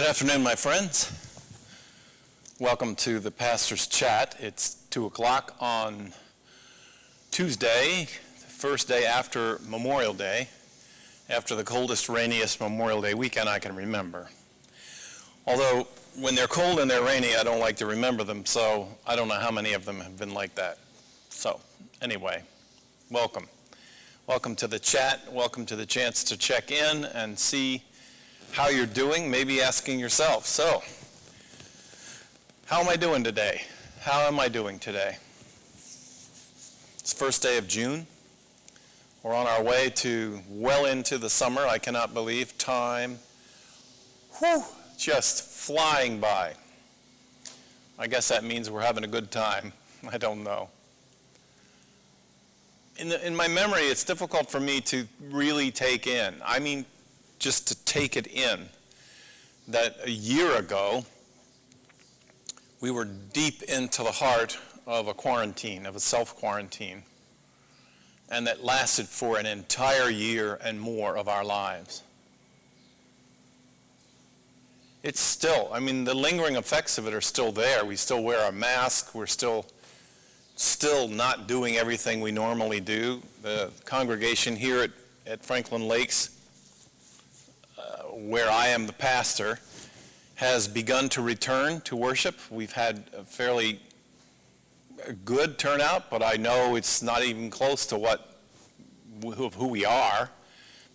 Good afternoon, my friends. Welcome to the Pastor's Chat. It's 2 o'clock on Tuesday, the first day after Memorial Day, after the coldest, rainiest Memorial Day weekend I can remember. Although, when they're cold and they're rainy, I don't like to remember them, so I don't know how many of them have been like that. So, anyway, welcome. Welcome to the chat. Welcome to the chance to check in and see how you're doing, maybe asking yourself, so, how am I doing today? How am I doing today? It's first day of June. We're on our way to well into the summer. I cannot believe time, just flying by. I guess that means we're having a good time. I don't know. In my memory, it's difficult for me to really take in. I mean, just to take it in, that a year ago, we were deep into the heart of a quarantine, of a self-quarantine, and that lasted for an entire year and more of our lives. It's still, I mean, the lingering effects of it are still there. We still wear our mask. We're still not doing everything we normally do. The congregation here at Franklin Lakes, where I am the pastor, has begun to return to worship. We've had a fairly good turnout, but I know it's not even close to who we are,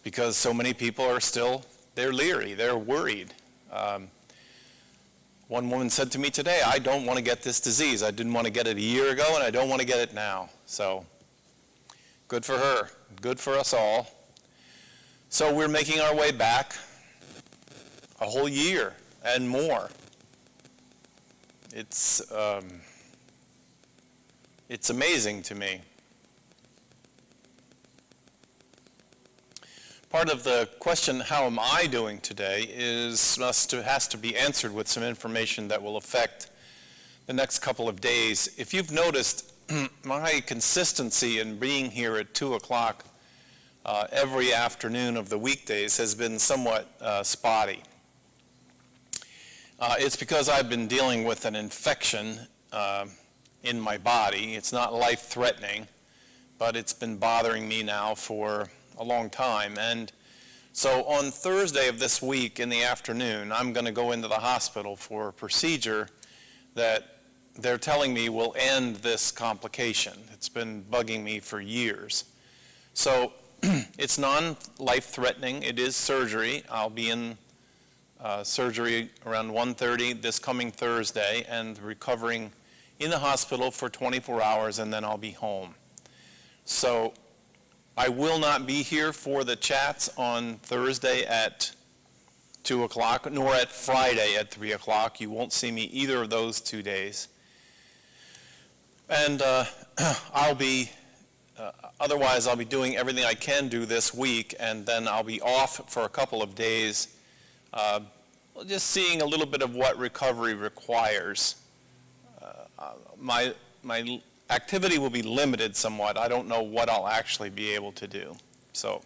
because so many people are still, they're leery, they're worried. One woman said to me today, I don't want to get this disease. I didn't want to get it a year ago, and I don't want to get it now. So, good for her, good for us all. So we're making our way back a whole year and more. It's amazing to me. Part of the question, how am I doing today, has to be answered with some information that will affect the next couple of days. If you've noticed, my consistency in being here at 2 o'clock every afternoon of the weekdays has been somewhat spotty. It's because I've been dealing with an infection in my body. It's not life-threatening, but it's been bothering me now for a long time. And so on Thursday of this week in the afternoon, I'm going to go into the hospital for a procedure that they're telling me will end this complication. It's been bugging me for years. So it's non-life-threatening. It is surgery. I'll be in surgery around 1:30 this coming Thursday and recovering in the hospital for 24 hours, and then I'll be home. So I will not be here for the chats on Thursday at 2 o'clock, nor at Friday at 3 o'clock. You won't see me either of those 2 days. And otherwise I'll be doing everything I can do this week, and then I'll be off for a couple of days, just seeing a little bit of what recovery requires. My activity will be limited somewhat. I don't know what I'll actually be able to do. So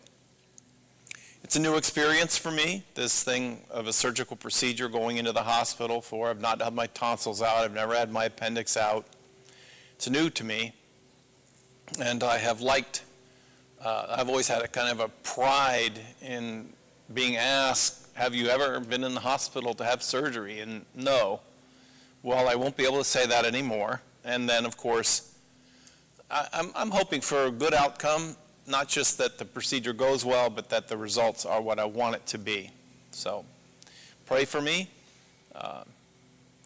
it's a new experience for me, this thing of a surgical procedure going into the hospital for. I've not had my tonsils out. I've never had my appendix out. It's new to me. And I have I've always had a kind of a pride in being asked, have you ever been in the hospital to have surgery? And no. Well, I won't be able to say that anymore. And then, of course, I'm hoping for a good outcome, not just that the procedure goes well, but that the results are what I want it to be. So pray for me,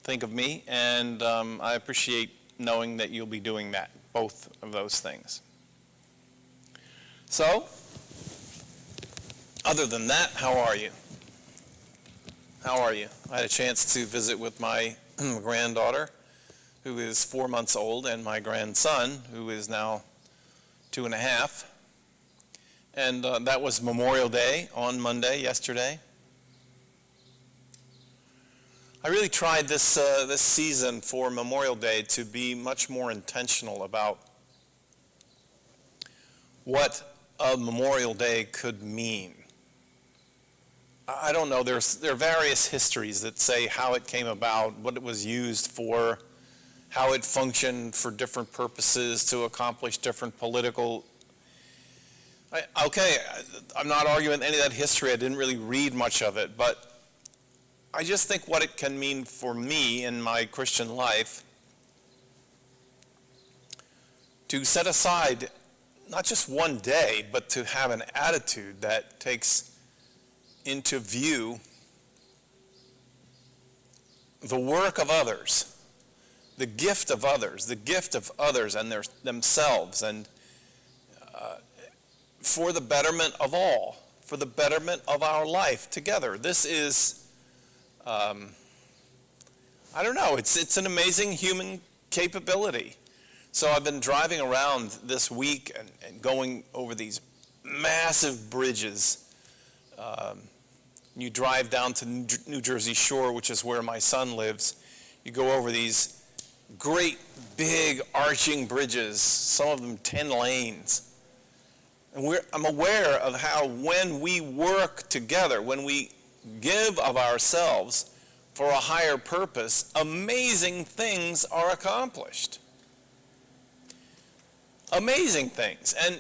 think of me, and I appreciate knowing that you'll be doing that, both of those things. So, other than that, how are you? How are you? I had a chance to visit with my granddaughter, who is 4 months old, and my grandson, who is now 2.5. And that was Memorial Day on Monday, yesterday. I really tried this season for Memorial Day to be much more intentional about what a Memorial Day could mean. I don't know, there are various histories that say how it came about, what it was used for, how it functioned for different purposes to accomplish different political. I'm not arguing any of that history. I didn't really read much of it, but I just think what it can mean for me in my Christian life to set aside not just one day, but to have an attitude that takes into view the work of others, the gift of others, and themselves, and for the betterment of all, for the betterment of our life together. This is, I don't know, it's an amazing human capability. So I've been driving around this week and going over these massive bridges. You drive down to New Jersey Shore, which is where my son lives. You go over these great big arching bridges, some of them 10 lanes. And I'm aware of how when we work together, when we give of ourselves for a higher purpose, amazing things are accomplished. Amazing things. And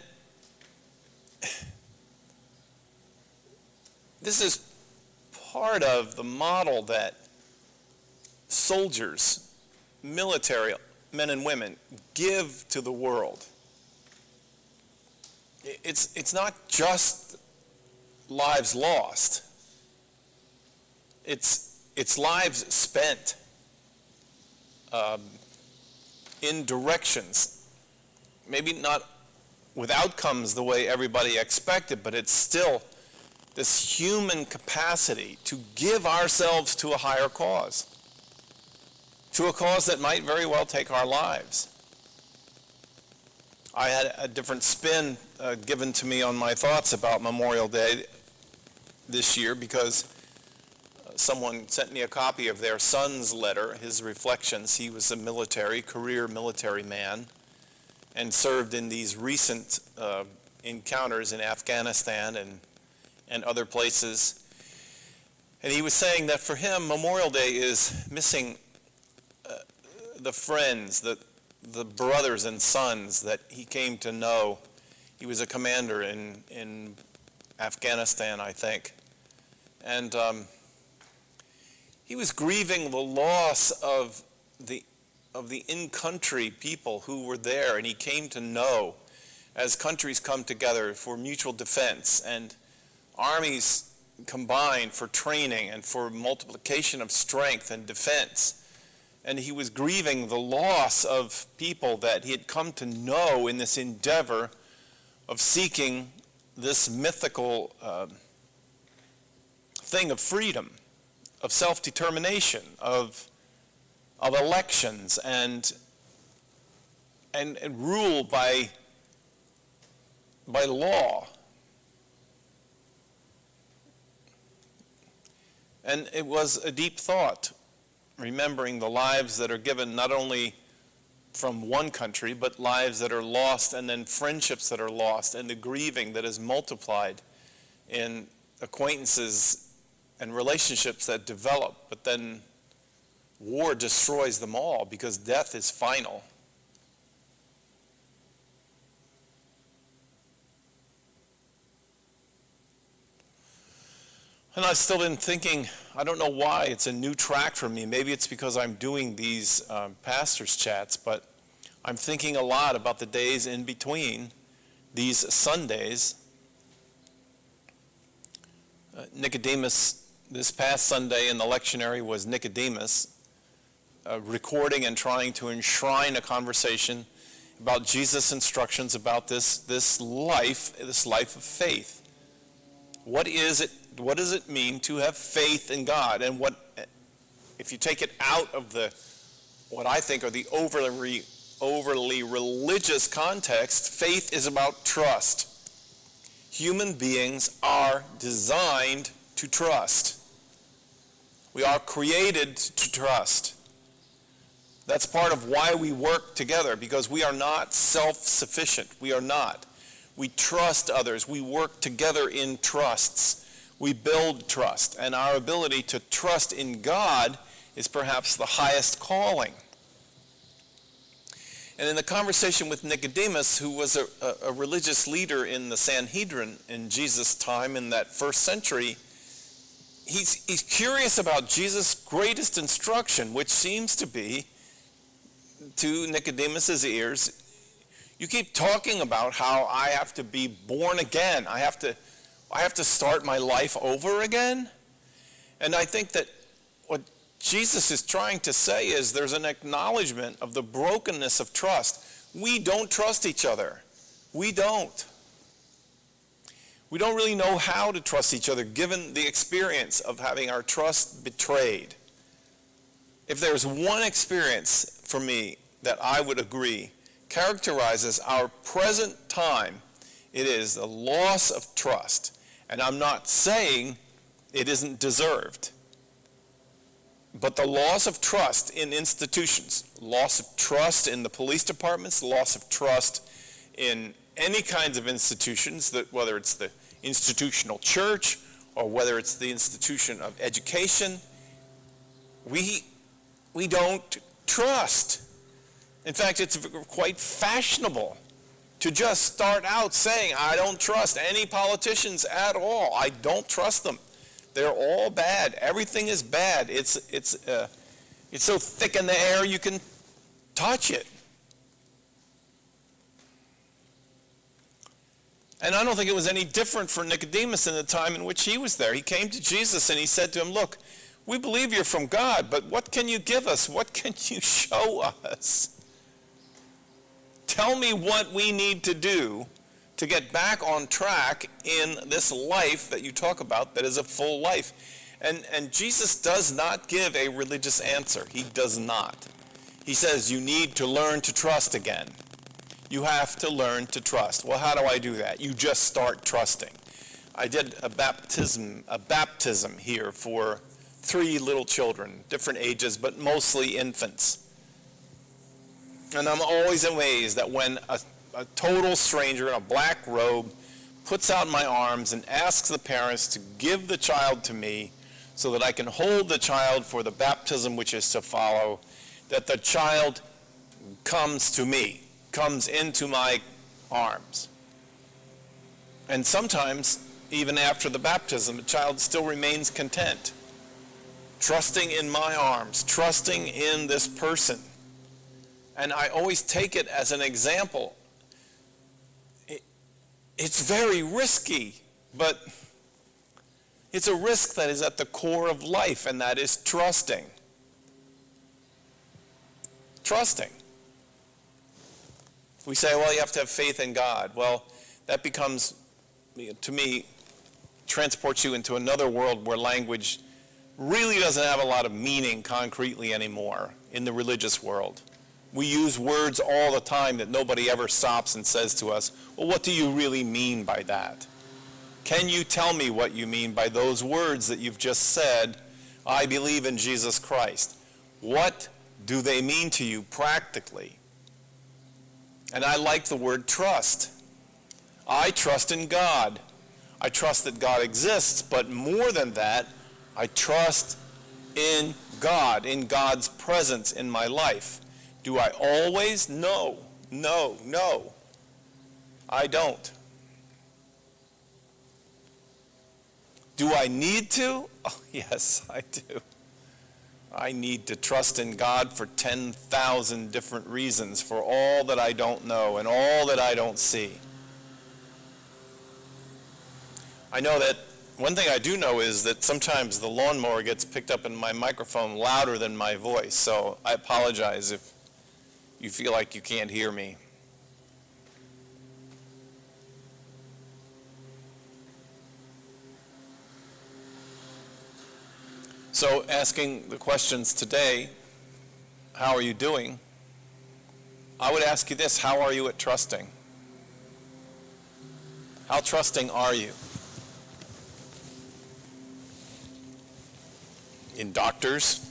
this is part of the model that soldiers, military men and women, give to the world. It's not just lives lost. It's lives spent in directions, maybe not with outcomes the way everybody expected, but it's still this human capacity to give ourselves to a higher cause, to a cause that might very well take our lives. I had a different spin given to me on my thoughts about Memorial Day this year because someone sent me a copy of their son's letter, his reflections. He was a career military man, and served in these recent encounters in Afghanistan and other places. And he was saying that for him, Memorial Day is missing the friends, the brothers and sons that he came to know. He was a commander in Afghanistan, I think. And he was grieving the loss of the in-country people who were there, and he came to know, as countries come together for mutual defense and armies combine for training and for multiplication of strength and defense. And he was grieving the loss of people that he had come to know in this endeavor of seeking this mythical thing of freedom, of self-determination, of elections, and rule by law. And it was a deep thought, remembering the lives that are given not only from one country, but lives that are lost, and then friendships that are lost, and the grieving that is multiplied in acquaintances and relationships that develop, but then war destroys them all because death is final. And I've still been thinking, I don't know why, it's a new track for me. Maybe it's because I'm doing these pastors' chats, but I'm thinking a lot about the days in between these Sundays. Nicodemus, this past Sunday in the lectionary was Nicodemus, recording and trying to enshrine a conversation about Jesus' instructions about this life of faith. What is it? What does it mean to have faith in God? And what, if you take it out of what I think are the overly religious context, faith is about trust. Human beings are designed to trust. We are created to trust. That's part of why we work together, because we are not self-sufficient. We are not. We trust others. We work together in trusts. We build trust, and our ability to trust in God is perhaps the highest calling. And in the conversation with Nicodemus, who was a religious leader in the Sanhedrin in Jesus' time in that first century, he's curious about Jesus' greatest instruction, which seems to be, to Nicodemus's ears, you keep talking about how I have to be born again. I have to start my life over again. And I think that what Jesus is trying to say is there's an acknowledgement of the brokenness of trust. We don't trust each other. We don't. We don't really know how to trust each other given the experience of having our trust betrayed. If there's one experience for me that I would agree characterizes our present time, it is the loss of trust. And I'm not saying it isn't deserved. But the loss of trust in institutions, loss of trust in the police departments, loss of trust in any kinds of institutions, that whether it's the institutional church or whether it's the institution of education, we don't trust. In fact, it's quite fashionable to just start out saying, I don't trust any politicians at all. I don't trust them. They're all bad. Everything is bad. It's so thick in the air you can touch it. And I don't think it was any different for Nicodemus in the time in which he was there. He came to Jesus and he said to him, look, we believe you're from God, but what can you give us? What can you show us? Tell me what we need to do to get back on track in this life that you talk about that is a full life. And Jesus does not give a religious answer. He does not. He says you need to learn to trust again. You have to learn to trust. Well, how do I do that? You just start trusting. I did a baptism here for 3 little children, different ages, but mostly infants. And I'm always amazed that when a total stranger in a black robe puts out my arms and asks the parents to give the child to me so that I can hold the child for the baptism which is to follow, that the child comes to me, comes into my arms. And sometimes, even after the baptism, the child still remains content, trusting in my arms, trusting in this person. And I always take it as an example. It's very risky, but it's a risk that is at the core of life, and that is trusting. Trusting. We say, well, you have to have faith in God. Well, that becomes, to me, transports you into another world where language really doesn't have a lot of meaning concretely anymore in the religious world. We use words all the time that nobody ever stops and says to us, well, what do you really mean by that? Can you tell me what you mean by those words that you've just said, I believe in Jesus Christ? What do they mean to you practically? And I like the word trust. I trust in God. I trust that God exists, but more than that, I trust in God, in God's presence in my life. Do I always? No. I don't. Do I need to? Oh, yes, I do. I need to trust in God for 10,000 different reasons, for all that I don't know and all that I don't see. I know that one thing I do know is that sometimes the lawnmower gets picked up in my microphone louder than my voice, so I apologize if you feel like you can't hear me. So asking the questions today, how are you doing? I would ask you this, how are you at trusting? How trusting are you? In doctors?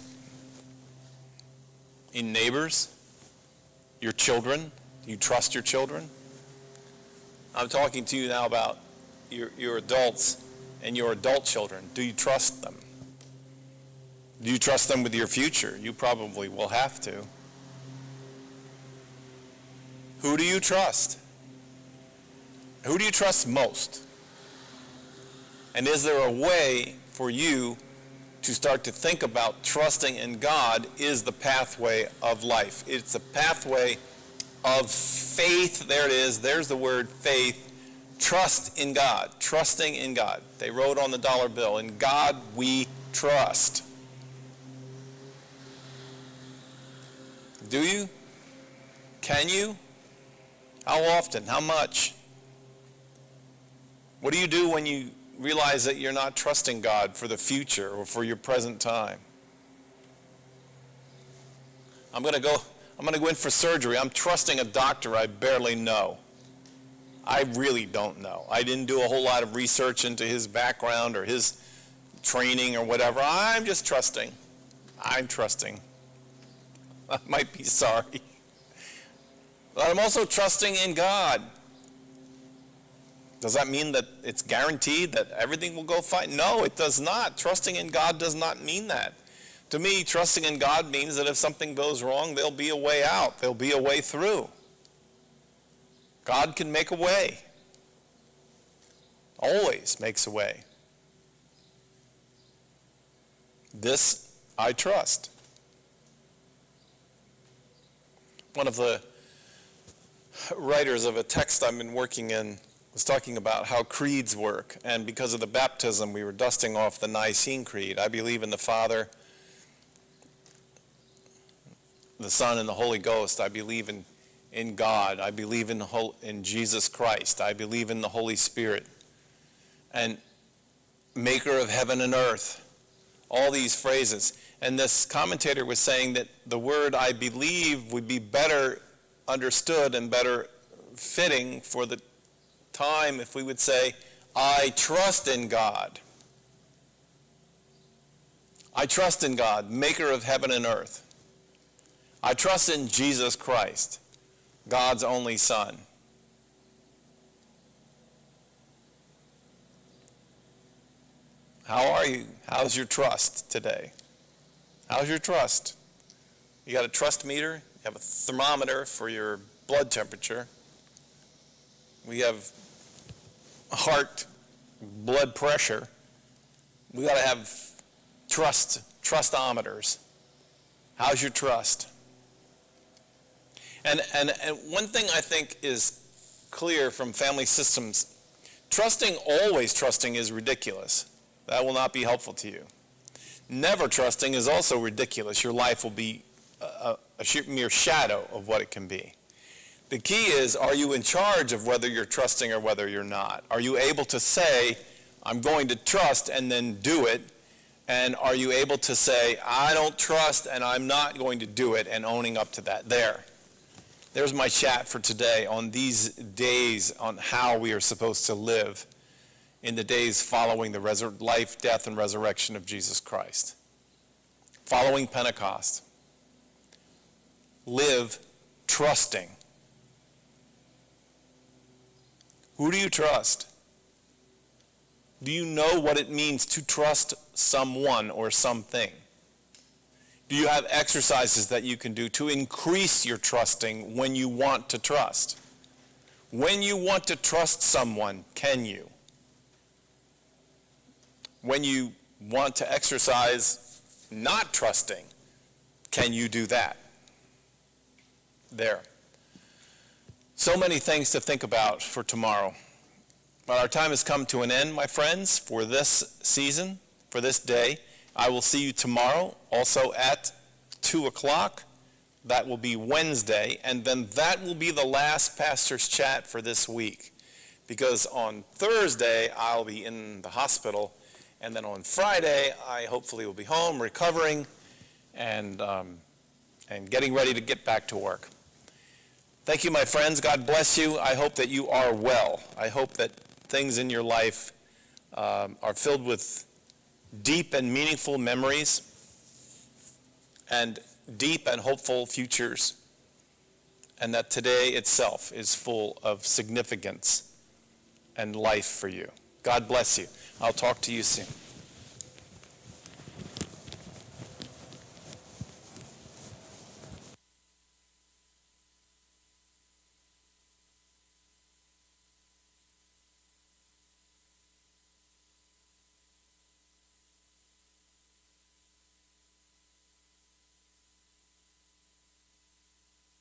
In neighbors? Your children? You trust your children? I'm talking to you now about your adults and your adult children? Do you trust them? Do you trust them with your future? You probably will have to. Who do you trust? Who do you trust most? And is there a way for you to start to think about trusting in God is the pathway of life? It's a pathway of faith. There it is. There's the word faith. Trust in God. Trusting in God. They wrote on the dollar bill, "In God we trust." Do you? Can you? How often? How much? What do you do when you realize that you're not trusting God for the future or for your present time? I'm going to go in for surgery. I'm trusting a doctor I barely know. I really don't know. I didn't do a whole lot of research into his background or his training or whatever. I'm just trusting. I'm trusting. I might be sorry. But I'm also trusting in God. Does that mean that it's guaranteed that everything will go fine? No, it does not. Trusting in God does not mean that. To me, trusting in God means that if something goes wrong, there'll be a way out. There'll be a way through. God can make a way. Always makes a way. This I trust. One of the writers of a text I've been working in was talking about how creeds work, and because of the baptism we were dusting off the Nicene Creed. I believe in the Father, the Son, and the Holy Ghost. I believe in God. I believe in Jesus Christ. I believe in the Holy Spirit, and maker of heaven and earth. All these phrases. And this commentator was saying that the word I believe would be better understood and better fitting for the time if we would say, I trust in God. I trust in God, maker of heaven and earth. I trust in Jesus Christ, God's only Son. How are you? How's your trust today? How's your trust? You got a trust meter? You have a thermometer for your blood temperature. We have heart, blood pressure. We got to have trustometers. How's your trust? And one thing I think is clear from family systems, always trusting is ridiculous. That will not be helpful to you. Never trusting is also ridiculous. Your life will be a mere shadow of what it can be. The key is, are you in charge of whether you're trusting or whether you're not? Are you able to say, I'm going to trust, and then do it? And are you able to say, I don't trust and I'm not going to do it, and owning up to that? There's my chat for today on these days on how we are supposed to live in the days following the life, death, and resurrection of Jesus Christ. Following Pentecost. Live trusting. Who do you trust? Do you know what it means to trust someone or something? Do you have exercises that you can do to increase your trusting when you want to trust? When you want to trust someone, can you? When you want to exercise not trusting, can you do that? There. So many things to think about for tomorrow. But our time has come to an end, my friends, for this season, for this day. I will see you tomorrow, also at 2 o'clock. That will be Wednesday, and then that will be the last pastor's chat for this week. Because on Thursday, I'll be in the hospital, and then on Friday, I hopefully will be home, recovering, and getting ready to get back to work. Thank you, my friends. God bless you. I hope that you are well. I hope that things in your life are filled with deep and meaningful memories and deep and hopeful futures, and that today itself is full of significance and life for you. God bless you. I'll talk to you soon.